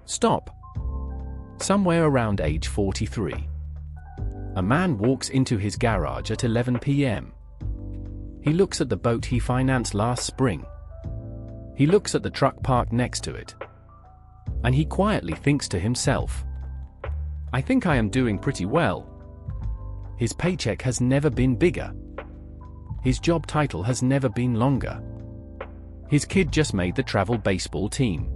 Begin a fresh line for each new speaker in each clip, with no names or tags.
Stop. Somewhere around age 43. A man walks into his garage at 11 p.m. He looks at the boat he financed last spring. He looks at the truck parked next to it. And he quietly thinks to himself, I think I am doing pretty well. His paycheck has never been bigger. His job title has never been longer. His kid just made the travel baseball team.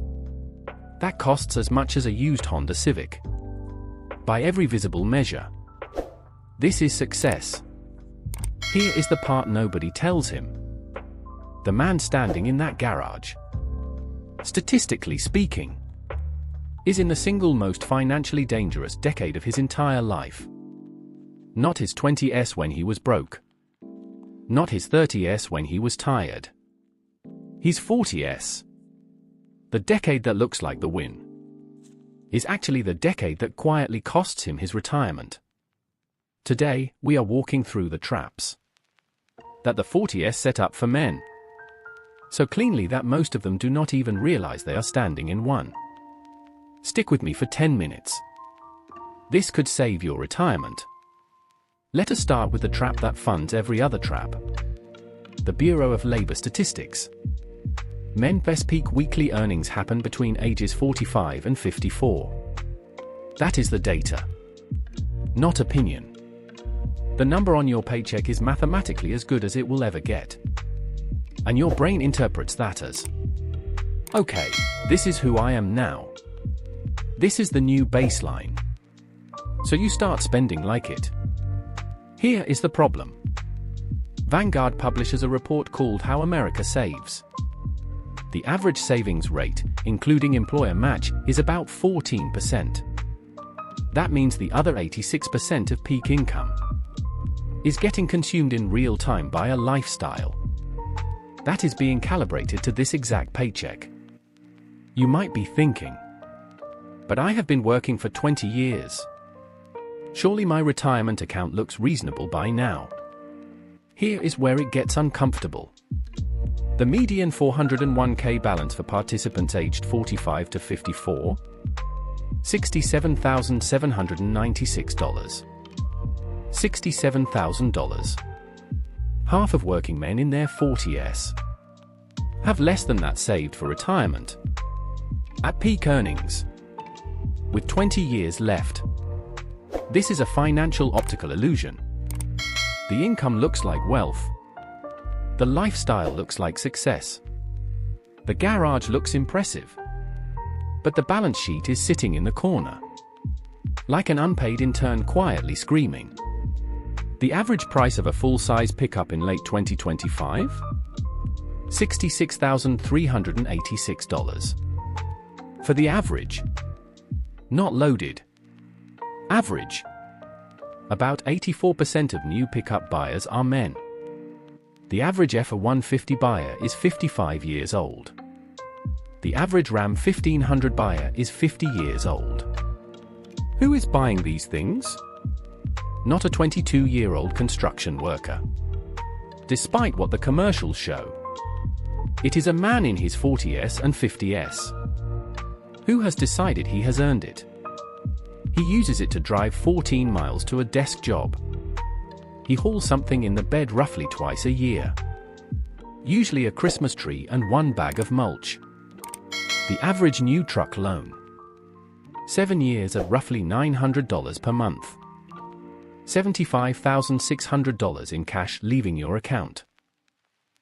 That costs as much as a used Honda Civic. By every visible measure. This is success. Here is the part nobody tells him. The man standing in that garage, statistically speaking, is in the single most financially dangerous decade of his entire life. Not his 20s when he was broke. Not his 30s when he was tired. His 40s. The decade that looks like the win is actually the decade that quietly costs him his retirement. Today, we are walking through the traps that the 40s set up for men. So cleanly that most of them do not even realize they are standing in one. Stick with me for 10 minutes. This could save your retirement. Let us start with the trap that funds every other trap. The Bureau of Labor Statistics. Men's best peak weekly earnings happen between ages 45 and 54. That is the data. Not opinion. The number on your paycheck is mathematically as good as it will ever get. And your brain interprets that as, okay, this is who I am now. This is the new baseline. So you start spending like it. Here is the problem. Vanguard publishes a report called How America Saves. The average savings rate, including employer match, is about 14%. That means the other 86% of peak income is getting consumed in real time by a lifestyle that is being calibrated to this exact paycheck. You might be thinking, but I have been working for 20 years. Surely my retirement account looks reasonable by now. Here is where it gets uncomfortable. The median 401k balance for participants aged 45 to 54? $67,796. $67,000. Half of working men in their 40s have less than that saved for retirement. At peak earnings, with 20 years left. This is a financial optical illusion. The income looks like wealth. The lifestyle looks like success. The garage looks impressive. But the balance sheet is sitting in the corner, like an unpaid intern quietly screaming. The average price of a full-size pickup in late 2025? $66,386. For the average. Not loaded. Average. About 84% of new pickup buyers are men. The average F-150 buyer is 55 years old. The average Ram 1500 buyer is 50 years old. Who is buying these things? Not a 22-year-old construction worker. Despite what the commercials show, it is a man in his 40s and 50s who has decided he has earned it. He uses it to drive 14 miles to a desk job. He hauls something in the bed roughly twice a year. Usually a Christmas tree and one bag of mulch. The average new truck loan. 7 years at roughly $900 per month. $75,600 in cash leaving your account.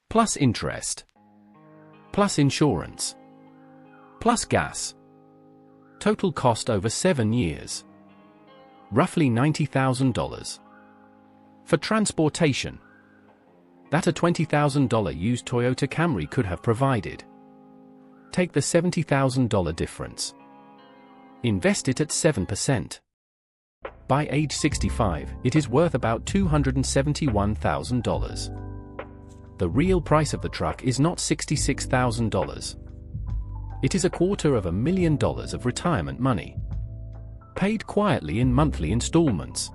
Plus interest. Plus insurance. Plus gas. Total cost over 7 years. Roughly $90,000. For transportation. That a $20,000 used Toyota Camry could have provided. Take the $70,000 difference. Invest it at 7%. By age 65, it is worth about $271,000. The real price of the truck is not $66,000. It is $250,000 of retirement money, paid quietly in monthly installments,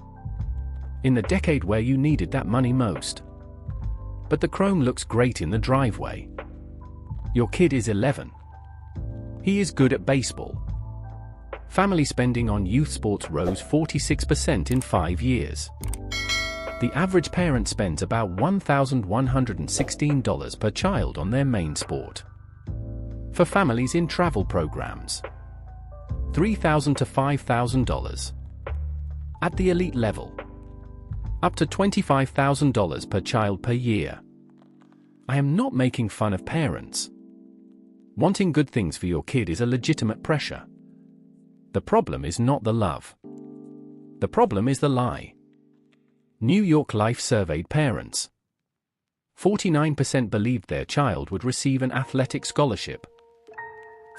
in the decade where you needed that money most. But the chrome looks great in the driveway. Your kid is 11. He is good at baseball. Family spending on youth sports rose 46% in 5 years. The average parent spends about $1,116 per child on their main sport. For families in travel programs, $3,000 to $5,000. At the elite level, up to $25,000 per child per year. I am not making fun of parents. Wanting good things for your kid is a legitimate pressure. The problem is not the love. The problem is the lie. New York Life surveyed parents. 49% believed their child would receive an athletic scholarship.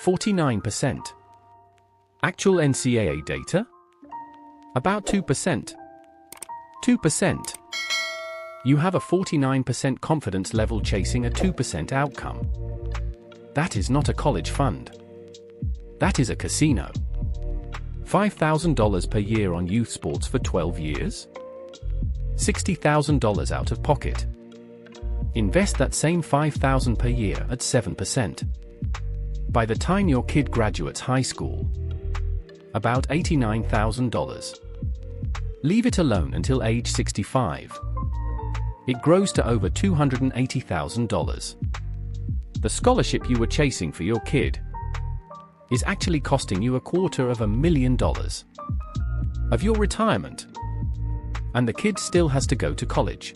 49%. Actual NCAA data? About 2%. 2%. You have a 49% confidence level chasing a 2% outcome. That is not a college fund. That is a casino. $5,000 per year on youth sports for 12 years? $60,000 out of pocket. Invest that same $5,000 per year at 7%. By the time your kid graduates high school, about $89,000. Leave it alone until age 65. It grows to over $280,000. The scholarship you were chasing for your kid is actually costing you $250,000 of your retirement. And the kid still has to go to college.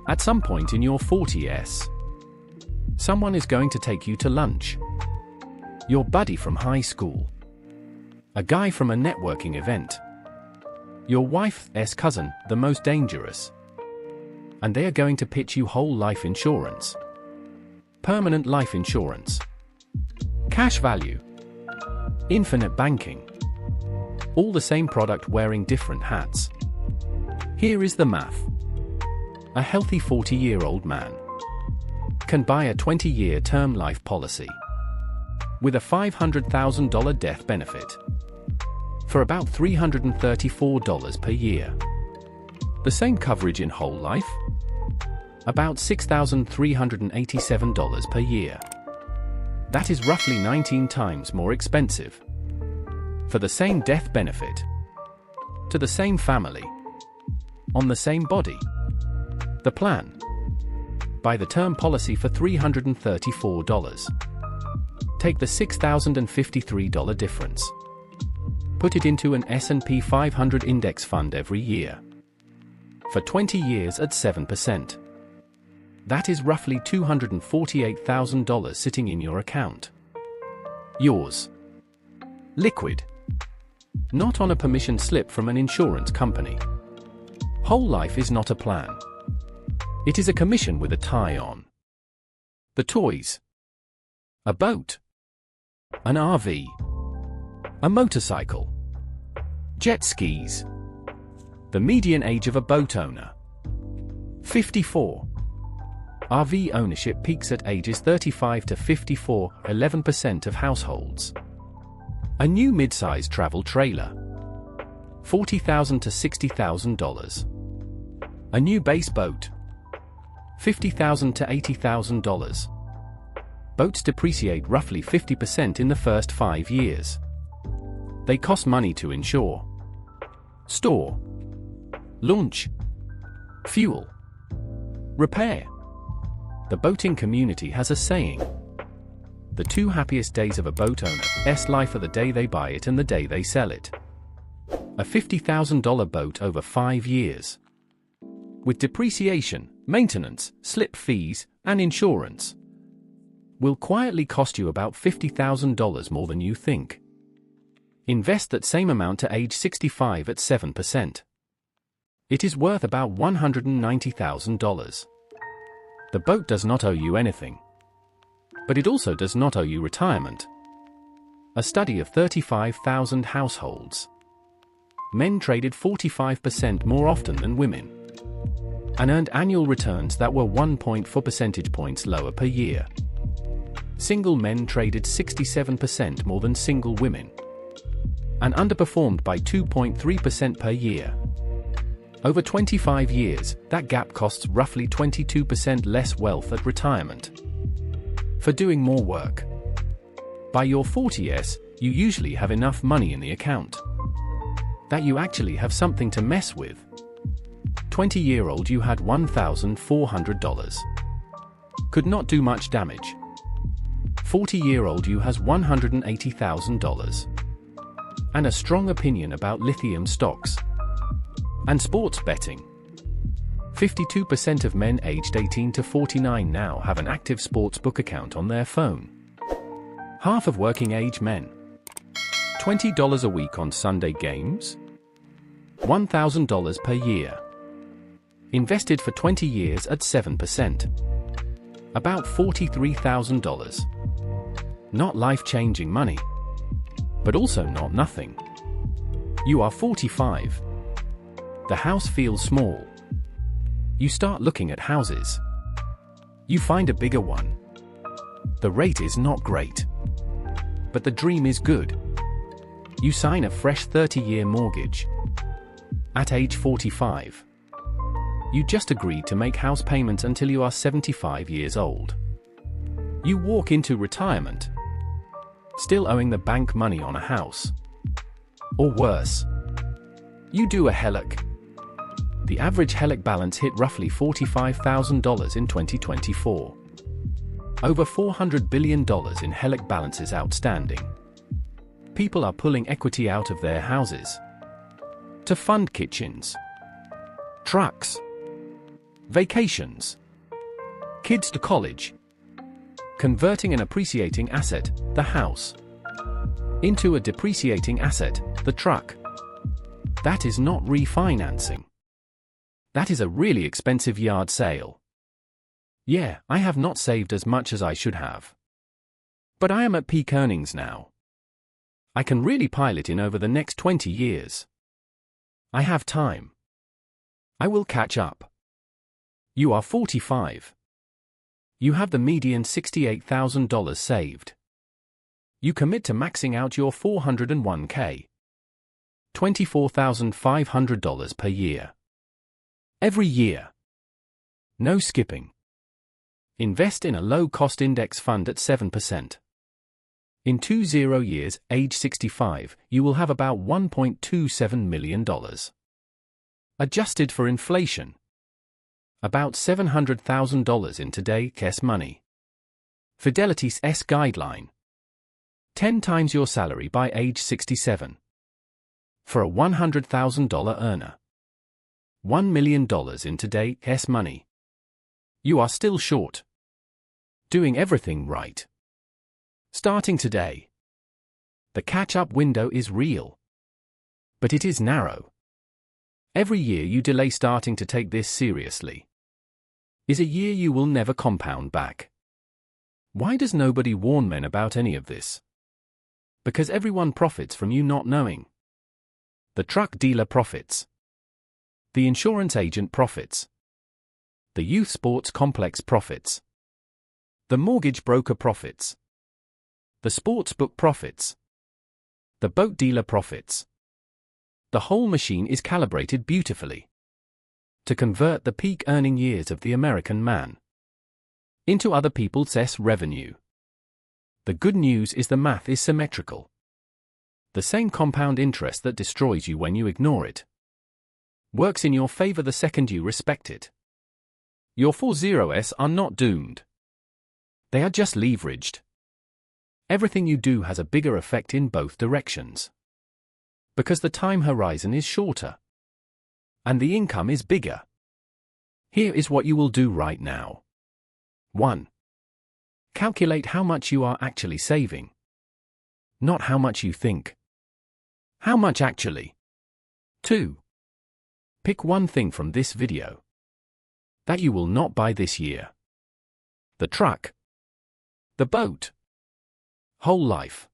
At some point in your 40s, someone is going to take you to lunch. Your buddy from high school. A guy from a networking event. Your wife's cousin, the most dangerous. And they are going to pitch you whole life insurance. Permanent life insurance. Cash value. Infinite banking. All the same product wearing different hats. Here is the math. A healthy 40-year-old man can buy a 20-year term life policy with a $500,000 death benefit for about $334 per year. The same coverage in whole life? About $6,387 per year. That is roughly 19 times more expensive. For the same death benefit. To the same family. On the same body. The plan. Buy the term policy for $334. Take the $6,053 difference. Put it into an S&P 500 index fund every year. For 20 years at 7%. That is roughly $248,000 sitting in your account. Yours. Liquid. Not on a permission slip from an insurance company. Whole life is not a plan. It is a commission with a tie on. The toys. A boat. An RV. A motorcycle. Jet skis. The median age of a boat owner. 54. RV ownership peaks at ages 35 to 54, 11% of households. A new mid-size travel trailer. $40,000 to $60,000. A new base boat. $50,000 to $80,000. Boats depreciate roughly 50% in the first 5 years. They cost money to insure, store, launch, fuel, repair. The boating community has a saying. The 2 happiest days of a boat owner's life are the day they buy it and the day they sell it. A $50,000 boat over 5 years. With depreciation, maintenance, slip fees, and insurance, will quietly cost you about $50,000 more than you think. Invest that same amount to age 65 at 7%. It is worth about $190,000. The boat does not owe you anything. But it also does not owe you retirement. A study of 35,000 households. Men traded 45% more often than women. And earned annual returns that were 1.4 percentage points lower per year. Single men traded 67% more than single women. And underperformed by 2.3% per year. Over 25 years, that gap costs roughly 22% less wealth at retirement. For doing more work. By your 40s, you usually have enough money in the account. That you actually have something to mess with. 20-year-old you had $1,400. Could not do much damage. 40-year-old you has $180,000. And a strong opinion about lithium stocks. And sports betting. 52% of men aged 18 to 49 now have an active sportsbook account on their phone. Half of working-age men. $20 a week on Sunday games? $1,000 per year. Invested for 20 years at 7%. About $43,000. Not life-changing money. But also not nothing. You are 45. The house feels small. You start looking at houses. You find a bigger one. The rate is not great. But the dream is good. You sign a fresh 30-year mortgage. At age 45. You just agreed to make house payments until you are 75 years old. You walk into retirement. Still owing the bank money on a house. Or worse. You do a HELOC. The average HELOC balance hit roughly $45,000 in 2024. Over $400 billion in HELOC balances outstanding. People are pulling equity out of their houses. To fund kitchens. Trucks. Vacations. Kids to college. Converting an appreciating asset, the house, into a depreciating asset, the truck. That is not refinancing. That is a really expensive yard sale. Yeah, I have not saved as much as I should have. But I am at peak earnings now. I can really pile it in over the next 20 years. I have time. I will catch up. You are 45. You have the median $68,000 saved. You commit to maxing out your 401k. $24,500 per year. Every year. No skipping. Invest in a low-cost index fund at 7%. In 20 years, age 65, you will have about $1.27 million. Adjusted for inflation. About $700,000 in today's money. Fidelity's guideline. 10 times your salary by age 67. For a $100,000 earner. $1 million in today's money. You are still short. Doing everything right. Starting today. The catch-up window is real. But it is narrow. Every year you delay starting to take this seriously is a year you will never compound back. Why does nobody warn men about any of this? Because everyone profits from you not knowing. The truck dealer profits. The insurance agent profits. The youth sports complex profits. The mortgage broker profits. The sportsbook profits. The boat dealer profits. The whole machine is calibrated beautifully to convert the peak earning years of the American man into other people's revenue. The good news is the math is symmetrical. The same compound interest that destroys you when you ignore it works in your favor the second you respect it. Your 40's are not doomed. They are just leveraged. Everything you do has a bigger effect in both directions. Because the time horizon is shorter. And the income is bigger. Here is what you will do right now. 1. Calculate how much you are actually saving. Not how much you think. How much actually? 2. Pick one thing from this video that you will not buy this year. The truck. The boat. Whole life.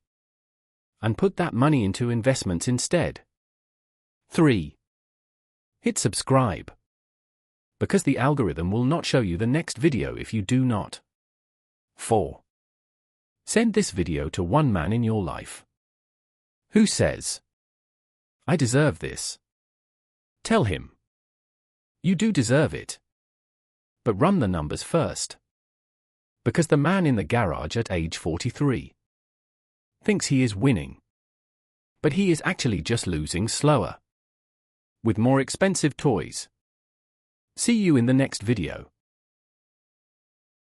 And put that money into investments instead. 3. Hit subscribe. Because the algorithm will not show you the next video if you do not. 4. Send this video to one man in your life who says, I deserve this. Tell him. You do deserve it. But run the numbers first. Because the man in the garage at age 43 thinks he is winning. But he is actually just losing slower. With more expensive toys. See you in the next video.